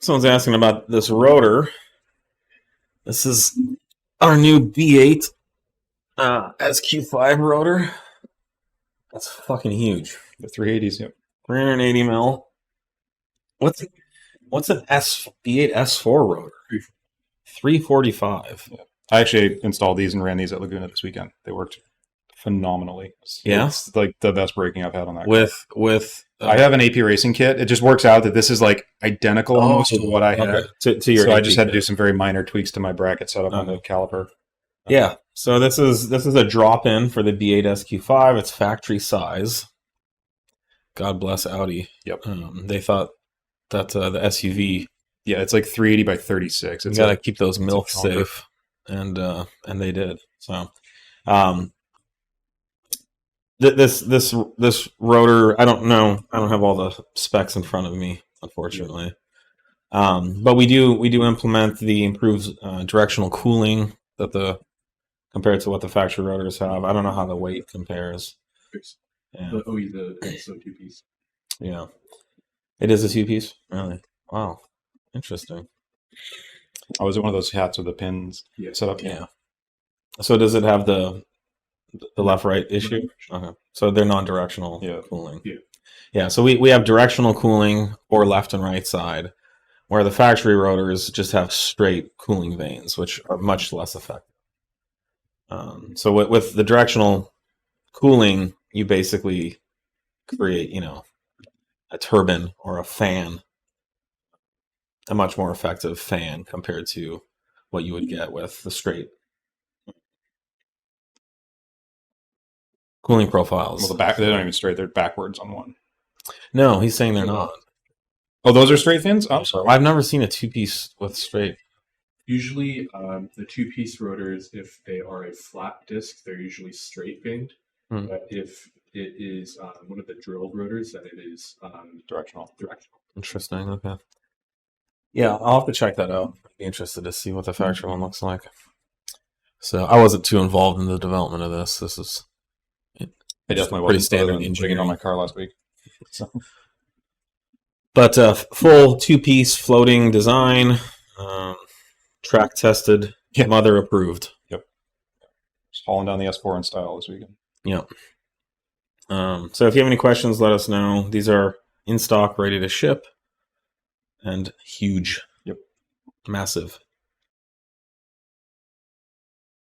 Someone's asking about this rotor. This is our new B8 SQ5 rotor. That's fucking huge. The 380s, yep. 380 mil. What's an B8 S4 rotor? 345. Yeah. I actually installed these and ran these at Laguna this weekend. They worked phenomenally. It's like the best braking I've had on that car. I have an AP Racing kit. It just works out that this is like identical almost to what I had. To your so AP I just had to kit. do some very minor tweaks to my bracket setup on the caliper. Yeah. So this is a drop-in for the B8 SQ5. It's factory size. God bless Audi. Yep. They thought that the SUV. Yeah, it's like 380 by 36. It's got to keep those MILFs safe, and they did. So, this rotor, I don't know. I don't have all the specs in front of me, unfortunately. But we do implement the improved directional cooling compared to what the factory rotors have. I don't know how the weight compares. Yeah. It's a two-piece. Yeah. It is a two-piece? Really? Wow. Interesting. Oh, is it one of those hats with the pins set up? Yeah. So does it have the left-right issue? Okay. So they're non-directional cooling. Yeah. Yeah, so we have directional cooling or left and right side, where the factory rotors just have straight cooling vanes, which are much less effective. So with the directional cooling, you basically create, a turbine or a fan, a much more effective fan compared to what you would get with the straight cooling profiles. Well, they're not even straight. They're backwards on one. No, he's saying they're not. Oh, those are straight fins? I'm sorry. I've never seen a two-piece with straight. Usually, the two-piece rotors, if they are a flat disc, they're usually straight vaned. But if it is one of the drilled rotors, then it is directional. Interesting. Okay. Yeah, I'll have to check that out. I'd be interested to see what the factory one looks like. So I wasn't too involved in the development of this. This is it definitely pretty wasn't standard bringing engineering on my car last week. So. But full two-piece floating design, track tested, mother approved. Yep. Just hauling down the S4 in style this weekend. Yep. So if you have any questions, let us know. These are in stock, ready to ship, and huge. Yep. Massive.